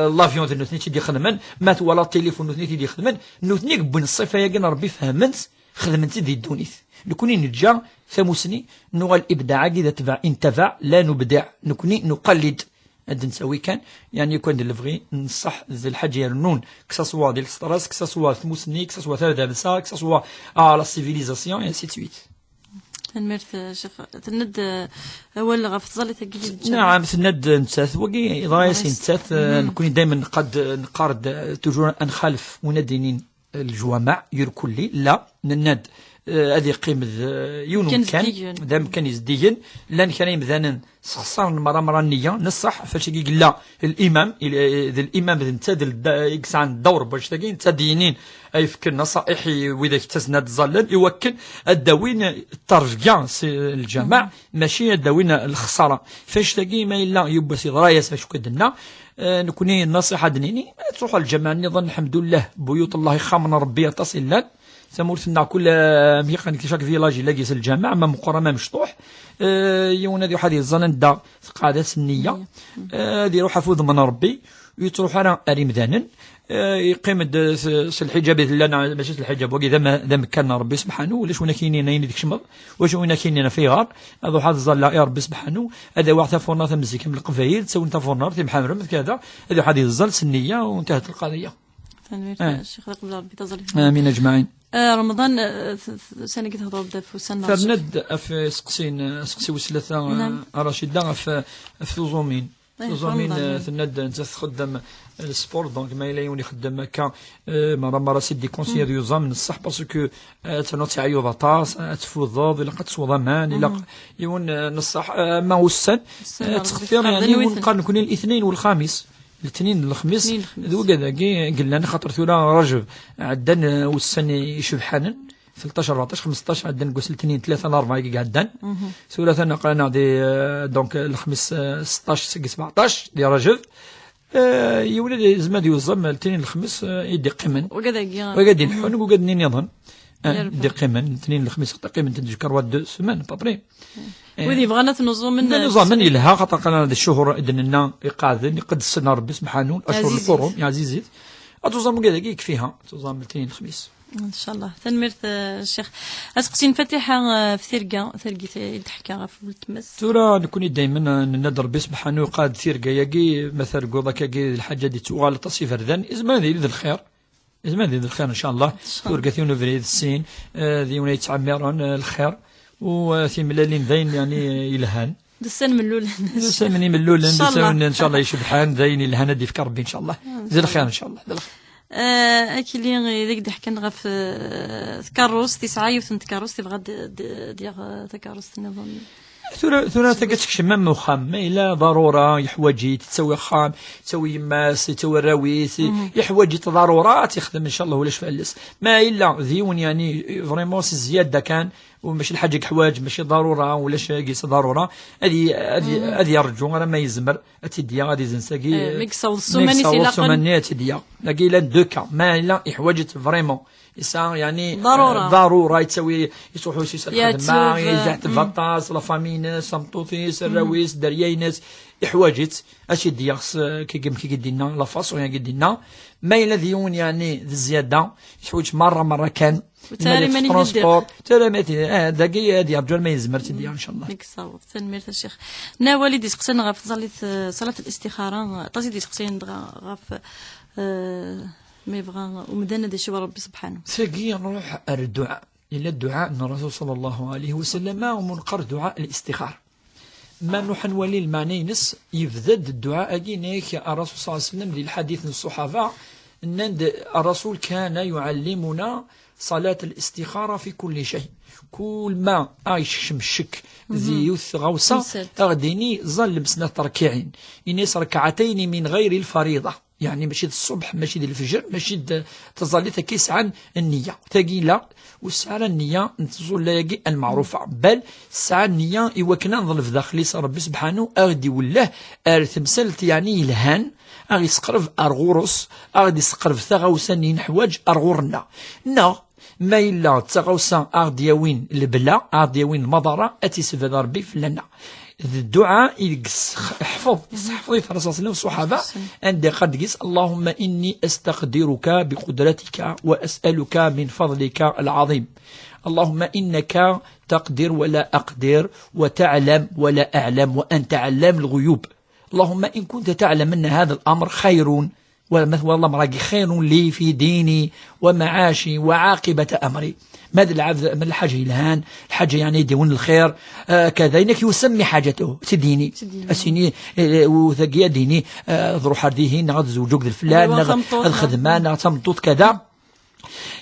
S2: لافيون نتي دي خدمن مثلا لا تليفون نتي دي خدمن نتنيك بوين الصفه يا ربي فهمت خدمتي دي الدونيث نكوني نرجع ثموسني نوع الابداع اذا تبع انتفع لا نبدع نكوني نقلد هاد نسوي كان يعني يكون الفغي نصح ذي الحاجه يرنون كساسوا ديال ستراس كساسوا ثموسني كساسوا ثلاثه بسا كساسوا لا سيفيليزاسيون اي سي سويت
S1: تنمرت شيخ تند أول غفظلة تجديد
S2: نعم تند نتاث وقي رايس نتاث نكون دائما قد نقارد تجور أنخالف وندينين الجوامع يركلي لا نند هذه قيمة يونو كان دام كان يزديين لان كان يمذانا سخصار مرة النية نصح فاش يقول لا الإمام نتاد يقص عن الدور باش تلاقي نتادينين أي فكر نصائحي وإذا اكتسنا تظلل يوكل الدوين الترجع الجماع ماشي الدوين الخسارة فاش تلاقي ما إلا يبقى سي رايس فاش كدنا نكوني النصيحة دنيني تروح الجماعة نظن الحمد لله بيوت الله خامن ربي تصل لك سمورتنا كل ميقان كشاك فيلاجي لاقيس الجامع ما مقرى ما مشطوح يونا دي حدي الظنن دا قاعدة سنية دي روح فوض من ربي يتروح أنا أريم ذانن يقيم الحجاب لنا ماشي الحجاب وكي ذا مكاننا ربي سبحانه ولاش ونا كاينين ديك الشمر واش ونا كاينين في غار هذا واحد الظل يا ربي سبحانه هذا واحد فورنا تمزيك من القبايل تسوي انت فورنا تي محمرم كذا هذا واحد الظل سنيه وانتهت القضيه.
S1: الشيخ قبل ربي تزري
S2: امين اجمعين.
S1: رمضان سنه كي تهضر بدا في سنه
S2: فرند في سقسي وسلثه رشيده في زومين ثند انت تخدم السبور دونك ما الا يوني خدام هكا مره سيدي كونسيير يوزا من الصح باسكو تنوتي عيوض طاس تفوض الا قد صوض مان الا يون نصح ما هو السن تختار يعني ونقارن نكون الاثنين والخميس الاثنين الخميس ذو كذا قلنا انا خاطر ثورا رجب عندنا والسن يشبحان 13 14 15 عندنا نقول الاثنين 3 4 قعدان ثلاثه نقرانا دي دونك الخميس 16 17 ديال رجب يولد زمان يوزم الاثنين الخميس يدي قيمن وقاعدين نحن وقاعدين يظن يدي قيمن الاثنين الخميس قيمن تذكر واد سمان بابري
S1: وذي بغانا تنظم
S2: من يلها خاطر قالنا هذا الشهور اذن يقاذن يقدسنا ربي سبحانه اشهر القرون يا عزيزي اتوزم كذا يكفيها توزم الاثنين الخميس
S1: ان شاء الله. تنميرت الشيخ اسقسي فاتحه في ثرقه تحكي في التمس
S2: ترى نكون دائما ندر بي سبحانه يقاد ثرقه يجي مثل قوضه كي الحاجه دي توغال تصيف ردان ازمان ذي الخير ازمان ذي الخير ان شاء الله ثرقه ثيون فريد السين ذي يتعمرون الخير وفي ملالين ذين يعني يلهان
S1: دسان ملول
S2: دسان مني ملول دسان ان شاء الله يشبحان ذين يلهان دي في ربي ان شاء الله زي الخير ان شاء الله
S1: اكيلي ذاك ضحكنا غف تكروس 9 يوثن تكروس تبغى ديال تكروس النظام
S2: ثورة تكتشف مم وخام ما إلا ضرورة يحوجي تسوي خام تسوي يماس تسوي الراويس يحوجي ضرورات يخدم إن شاء الله ولاش فعلس ما إلا ذيون يعني فريمون زيادة كان وماشي الحاجة حواج ماشي ضرورة ولاش قيس ضرورة هذه يرجو أنا ما يزمر أتديا غادي زنساقي
S1: ميكساو السماني
S2: أتديا لكن إلا دوكا ما إلا يحوجت فريمون يسا يعني
S1: ضرورة
S2: يتسوي يصوحوا يسال الخدمة يزعت الفطاس لا فامينس سمطوطيس الراويس دريينس يحواجت اشي دياخس كي قدينا لا فاصون قدينا ما الذي يون يعني الزياده يحوج مره كان
S1: تالي ماني
S2: ترونسبور تالي ماتي دقيقه ديال رجال ما يزمر تديا ان شاء الله
S1: ديك الصوت تنميرت الشيخ نا والدي سقسنا غف صلاه الاستخاره طازي دي سقسين غف ما يبغى ومدنا دي شو ربي سبحانه
S2: ساقي نروح الدعاء إلى الدعاء أن الرسول صلى الله عليه وسلم ومنقر دعاء الاستخارة ما نروح نولي المعني نس يفذد الدعاء أجينيك الرسول صلى الله عليه وسلم للحديث الصحابة أن الرسول كان يعلمنا صلاة الاستخارة في كل شيء كل ما عايش شمشك ذي يوث غوصة أغديني ظل بسنة ركعين إنيس ركعتين من غير الفريضة يعني ماشي الصبح ماشي ديال الفجر ماشي تظل تكيس عن النية تاقي لا والساعة النية نتظل لاقي المعروفة بل الساعة النية إوكنا نظل في داخلي ربي سبحانه أغدي والله تمثلت يعني الهان أغي سقرف أرغورس أغدي سقرف ثغوساني نحواج أرغورنا ما إلا تغوسا أغدياوين البلا أغدياوين المضارة أتي سفاد ربي فلنا الدعاء احفظ الرسول صلى الله عليه وسلم الصحابة عند قد قيس اللهم إني أستقدرك بقدرتك وأسألك من فضلك العظيم اللهم إنك تقدر ولا أقدر وتعلم ولا أعلم وأنت علام الغيوب اللهم إن كنت تعلم أن هذا الأمر خير والله مراقي خير لي في ديني ومعاشي وعاقبة أمري ماذا العبد من الحاجة الهان الحاجة يعني يدون الخير كذا إنك يسمي حاجته تديني أسيني وثقيا ديني ضروح هذه نغد زوجوك الفلان الخدمة نغد تمطوط كذا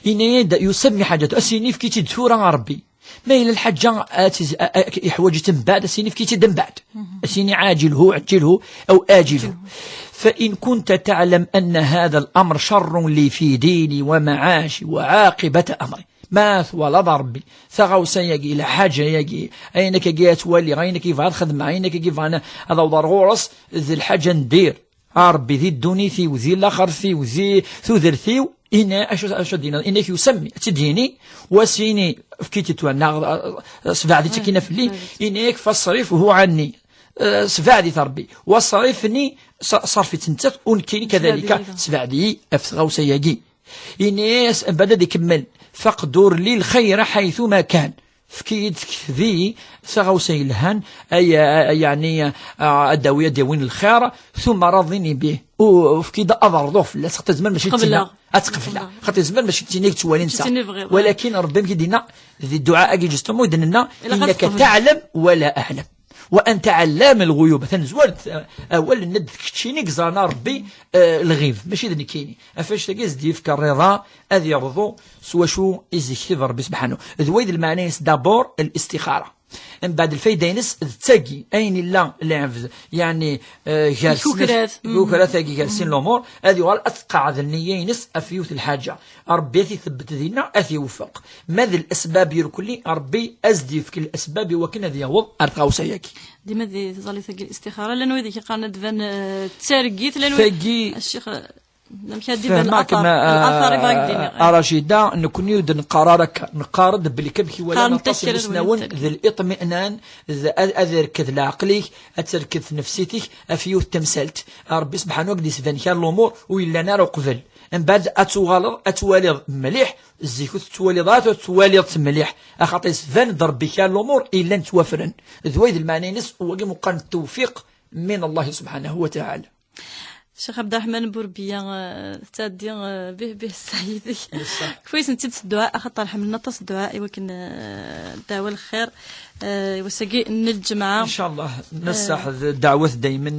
S2: إن يسمي حاجته أسيني في كي تدثورا ربي ما إلى الحاجة يحوج تنبعد أسيني في كي تدنبعد أسيني عاجله أو آجله فإن كنت تعلم أن هذا الأمر شر لي في ديني ومعاشي وعاقبة أمري ما ولا ضربي ثغوسا يجي إلى حاجة يجي أينك جاء تولي غينك كيف خدمة أينك كيف أنا هذا وضرغورس ذي الحاجة ندير ربي ذي الدوني ثي وذي الآخر ثي وذي ثوذر ثي هنا أشو دينا إنك يسمي تديني وسيني فكيتي توانا سبع ذي تكينا في الليل إنك فالصريف هو عني سفعدي تربي وصرفني صرفي تنتات ونكيني كذلك سفعدي أفغوسياكي إنيس بدأ يكمل فاقدر لي الخير حيثما كان فكيد ذي سغوسي الهان أي يعني الداوية ديوين الخير ثم راضيني به وفكيد أضر لا خاطر زمان ماشي تينا أتقفل خاطر زمان ماشي تينيك توالي نتا ولكن ربي كيدينا ذي الدعاء كي جستمو يدنا إنك تعلم ولا أعلم وأنت علام الغيوب تنزولت أول ند كتشينيك زانا ربي الغيب ماشي ذني كيني أفاش تجيز ديفك الرضا أذي يرضو سوا شو يزكتب ربي سبحانه ذويد المعنى دابور الاستخارة من بعد الفايدة ينس تاقي أين لا لعب يعني كوكرات جالسين الأمور هذه وال أتقاعد النية ينس أفيوث الحاجة ربي يثبت ذينا أثي وفق ماذا الأسباب يركلي ربي أزدي في كل الأسباب وكنا ذي وض أرقاو سياكي
S1: ديما ذي تظلي ثقي الاستخارة لأنه ذيك قارنة دفن تسارقيت لأنه الشيخ
S2: فهمك ما أرشيدا نكون يود نقارد باللي كبكي ولا نتصل سنون ذي الإطمئنان أذر كذ العقلي أتركذ نفسيتك أفيوث تمثلت ربي سبحانه وقد يسفن كان الأمور وإلا نار قبل من بعد أتوالد مليح الزيكوت تواليضات وتواليض مليح أخاطي يسفن ضربي كان الأمور إلا نتوفرن ذويذ المعنى نس وقي مقارن التوفيق من الله سبحانه وتعالى.
S1: الشيخ عبد الرحمن بوربيا تادي به السعيد كويس انت الدعاء خاطر حملنا تص الدعاء ولكن دعوة الخير وسقي الجماعة
S2: ان شاء الله نصح الدعوة دائما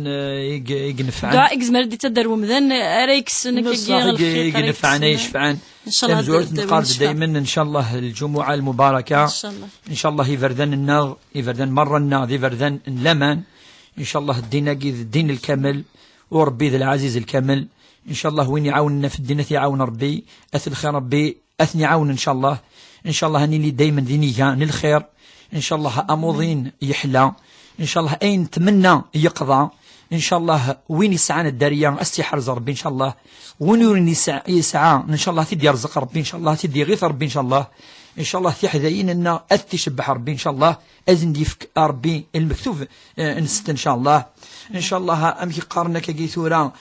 S2: ينفعنا
S1: دعاء زمر دي تدار ومذن ريكس
S2: ينفعنا يشفعان
S1: ان شاء الله
S2: نقارب دائما ان شاء الله الجمعة المباركة ان شاء الله يفردن النار يفردن مرة النار يفردن اللمن ان شاء الله الدين الكامل وربي ذا العزيز الكامل إن شاء الله وين يعاوننا في الدين يعاون ربي أثل خير ربي أثني عاون إن شاء الله هني لي دايما دينيها للخير إن شاء الله أموضين يحلى إن شاء الله أين نتمنى يقضى إن شاء الله وين يسعى الدارية استحرز ربي إن شاء الله وين يسعى إن شاء الله تدي يرزق ربي إن شاء الله تدي غيث ربي إن شاء الله في حذاين أن أتشبح ربي إن شاء الله أزن ديفك ربي المكتوب نست إن شاء الله أمشي قارنك كيثورا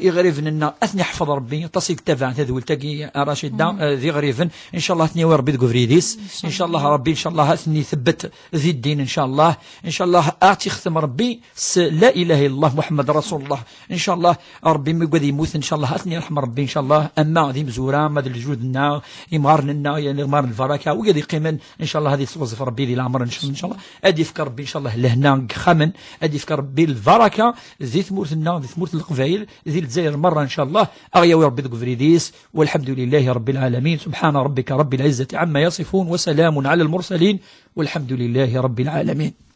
S2: يغرفن أن أثني حفظ ربي تصيد تبع تذول تقي راشد ذي غريفن إن شاء الله أثني وربي تقفريديس إن شاء الله ربي إن شاء الله أثني ثبت ذي الدين إن شاء الله أعطي ختم ربي لا إله إلا الله محمد رسول الله إن شاء الله ربي مقدي يموت إن شاء الله أثني رحم ربي إن شاء الله أما ذي مزورا ما ذي الجود النار يمغارنا يعني غمار الفركة وقد يقيمن إن شاء الله هذه توظف ربي ذي العمر إن شاء الله أدي فكر ربي إن شاء الله لهنا خمن أدي فكر ربي البركة ذي ثمورتنا ذي ثمورت القبائل ذي الجزائر مرة إن شاء الله أغيا ربي تقفريديس والحمد لله رب العالمين سبحان ربك رب العزة عما يصفون وسلام على المرسلين والحمد لله رب العالمين.